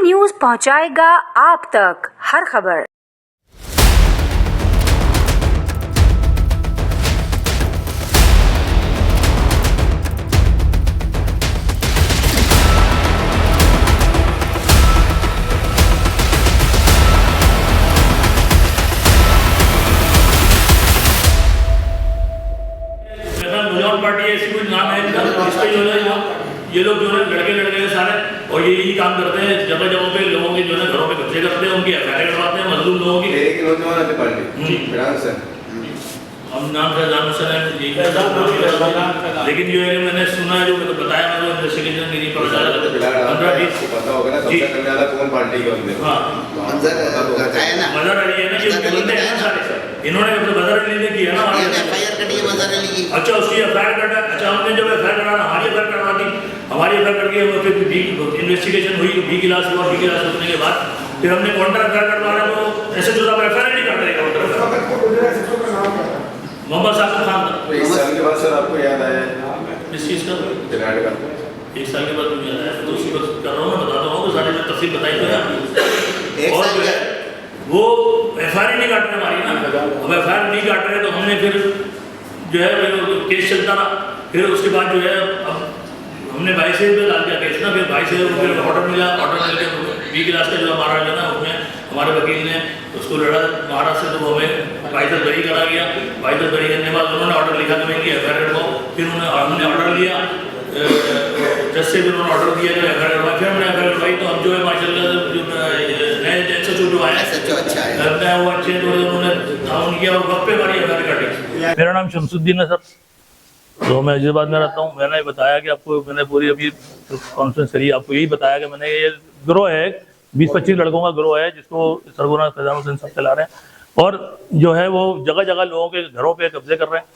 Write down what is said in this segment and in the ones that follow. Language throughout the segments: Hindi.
न्यूज पहुंचाएगा आप तक हर खबर। पार्टी ऐसी कोई नाम है इस पे जो है ये लोग जो है लड़के सारे और ये यही काम करते हैं, जगह जगह पे लोगों के जो है घरों पे कब्जे करते हैं, उनकी एफआईआर करवाते हैं मजलूम लोगों की। हम नाम लेकिन जो है मैंने सुना है, जो बताया मैंने इन्वेस्टिगेशन मेरी पता चला 15-20 पता होगा ना सबसे करने वाला कौन पार्टी का बंदे। हां मंजर बताया ना, मजर अली है ना, ये बंदे हैं सारे इन्होंने मजर अली ने किया ना एफआईआर कटी है मजर अली की। अच्छा उसकी एफआईआर करना, अच्छा हमने जब एफआईआर कराना हमारी एफआईआर करवा दी, हमारी एफआईआर करके फिर इन्वेस्टिगेशन हुई, बी क्लास हुआ, बी क्लास होने के बाद फिर हमने काउंटर एफआईआर करवाना, तो ऐसे जो एफआईआर नहीं कर रहे काउंटर मोहम्मद साकिब खान था। इस साल के बाद सर आपको याद आया इस चीज़ का? एक साल के बाद मुझे याद आया, तो उसी वक्त कर रहा हूँ, मैं बताता हूँ, तो सारी तफसील बताई तो है। और जो है वो एफआईआर नहीं काट रहे हमारी ना, अब एफआईआर नहीं काट रहे तो हमने फिर जो है केस चलता रहा। फिर उसके बाद जो है अब हमने भाई से भी डाल दिया केस ना, फिर भाई से ऑर्डर मिला, ऑर्डर मिल के बी क्लास का जो हमारा जो ना उसमें हमारे वकील ने उसको लड़ा महाराष्ट्र से, तो वो हमें बाइजत बरी करा गया। बाइजत बरी करने के बाद उन्होंने ऑर्डर लिखा कि मैं एफआईआर करवाओ, फिर हमने ऑर्डर लिया जज से, भी उन्होंने ऑर्डर दिया जो एफआईआर करवाई, फिर हमने एफआईआर करवाई। तो हम जो है माशाल्लाह जो नए एसएचओ जो आए अच्छा है वो अच्छे, तो उन्होंने ताउन किया और वक्त पे हमारी एफआईआर काटी। मेरा नाम शमसुद्दीन है सर, तो मैं हैदराबाद में रहता हूँ। मैंने बताया कि आपको, मैंने पूरी अभी कॉन्फ्रेंस करी, आपको यही बताया कि मैंने ये गिरोह है 20-25 लड़कों का गिरोह है जिसको सरगोना खजान हुसैन सब चला रहे हैं, और जो है वो जगह जगह लोगों के घरों पे कब्जे कर रहे हैं,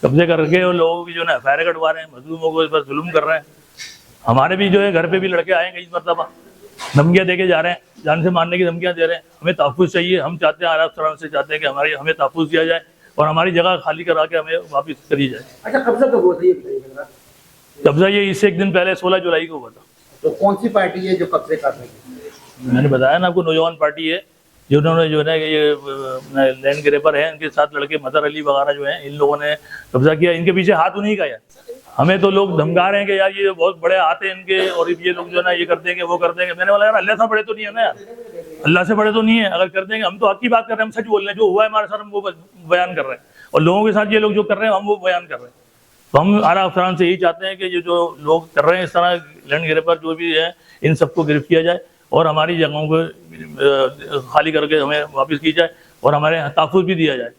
कब्जे करके और लोगों की जो है एफआईआर कटवा रहे हैं, मजलूमों को इस पर जुल्म कर रहे हैं। हमारे भी जो है घर पे भी लड़के आए कई मरतबा धमकियाँ दे के जा रहे हैं, जान से मारने की धमकियाँ दे रहे हैं। हमें तहफ़्फ़ुज़ चाहिए, हम चाहते हैं आराम सलाम से चाहते हैं कि हमें तहफ़्फ़ुज़ दिया जाए और हमारी जगह खाली करा के हमें वापस करी जाए। अच्छा कब्जा कब हुआ था ये? कब्जा ये इससे एक दिन पहले 16 जुलाई को हुआ था। तो कौन सी पार्टी है जो कब्जे कर रही है? मैंने बताया ना आपको, नौजवान पार्टी है जिन्होंने जो है ना ये लैंड ग्रेपर है, इनके साथ लड़के मजर अली वगैरह जो हैं, इन लोगों ने कब्जा किया। इनके पीछे हाथ उन्हीं का यार। हमें तो लोग धमका रहे हैं कि यार ये बहुत बड़े हाथ हैं इनके, और ये लोग जो है ना ये कर देंगे वो कर देंगे। मैंने बोला यार अल्लाह से बड़े तो नहीं है ना यार, अल्लाह से बड़े तो नहीं है। अगर कर देंगे, हम तो हक की बात कर रहे हैं, हम सच बोल रहे हैं, जो हुआ है हमारे साथ हम वो बयान कर रहे हैं, और लोगों के साथ ये लोग जो कर रहे हैं हम वो बयान कर रहे हैं। तो हम आला अफसरान से यही चाहते हैं कि ये जो लोग कर रहे हैं इस तरह लैंड ग्रेपर जो भी है, इन सबको गिरफ्त किया जाए और हमारी जगहों को खाली करके हमें वापस की जाए और हमारे तहफ़्फ़ुज़ भी दिया जाए,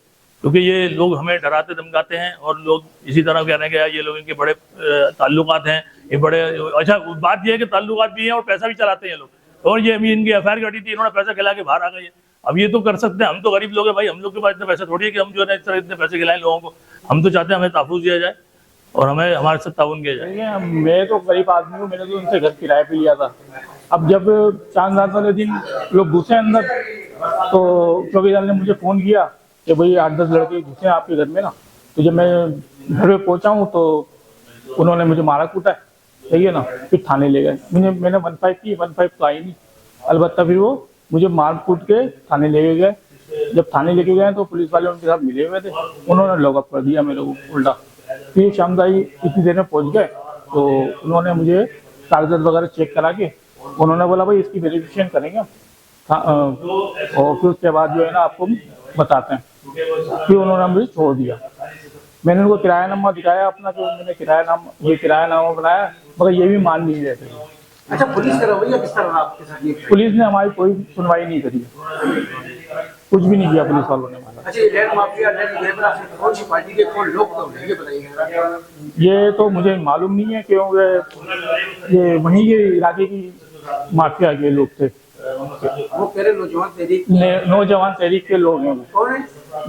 क्योंकि ये लोग हमें डराते धमकाते हैं और लोग इसी तरह कह रहे हैं कि यार ये लोग इनके बड़े ताल्लुकात हैं, ये बड़े। अच्छा बात ये है कि ताल्लुकात भी हैं और पैसा भी चलाते हैं लोग, और ये अभी इनकी एफआईआर कटी थी, इन्होंने पैसा खिला के बाहर आ गए। अब ये तो कर सकते हैं, हम तो गरीब लोग हैं भाई, हम लोग के पास इतना पैसा थोड़ी है कि हम जो है इस तरह इतने पैसे खिलाएं लोगों को। हम तो चाहते हैं हमें तहफ़्फ़ुज़ दिया जाए और हमें हमारे साथ ताउन किया जाए। मैं तो गरीब आदमी हूँ, मैंने तो उनसे घर किराए पे लिया था। अब जब चांद रात वाले दिन लोग घुसे अंदर, तो चौकीदार ने मुझे फ़ोन किया कि भाई 8-10 लड़के घुसे आपके घर में ना। तो जब मैं घर पे पहुँचा हूँ तो उन्होंने मुझे मारा कूटा है, सही है ना। फिर थाने ले गए, मैंने 15 की 15 तो आई नहीं, अलबत्ता फिर वो मुझे मार कूट के थाने लेके गए। जब थाने लेके गए तो पुलिस वाले उनके साथ मिले हुए थे, उन्होंने लॉकअप कर दिया मेरे को उल्टा। फिर शामदाई इतनी देर में पहुंच गए तो उन्होंने मुझे कागजात वगैरह चेक करा के उन्होंने बोला भाई इसकी वेरिफिकेशन करेंगे और फिर उसके बाद जो है ना आपको बताते हैं। फिर उन्होंने मुझे छोड़ दिया। मैंने उनको किरायानामा दिखाया अपना, जो मैंने किरायानामा बनाया, मगर ये भी मान नहीं रहे थे। अच्छा पुलिस का रवैया किस तरह आपके साथ? पुलिस ने हमारी कोई सुनवाई नहीं करी, कुछ भी नहीं किया पुलिस वालों ने। अच्छा ये लैंड माफिया, लैंड ग्रेबर कौन सी पार्टी के कौन लोग तो ये बताइए। ये तो मुझे मालूम नहीं है, क्योंकि ये वहीं के इलाके की माफिया के लोग थे। वो कह रहे नौजवान तहरीक के लोग हैं। कौन है?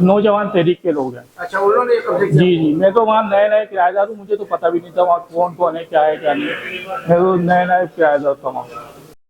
नौजवान तहरीक के लोग हैं। अच्छा उन्होंने जी, मैं तो वहाँ नए किराएदार हूँ, मुझे तो पता भी नहीं था वहाँ कौन कौन है, क्या है क्या नहीं। मैं तो नया किराएदार था वहाँ।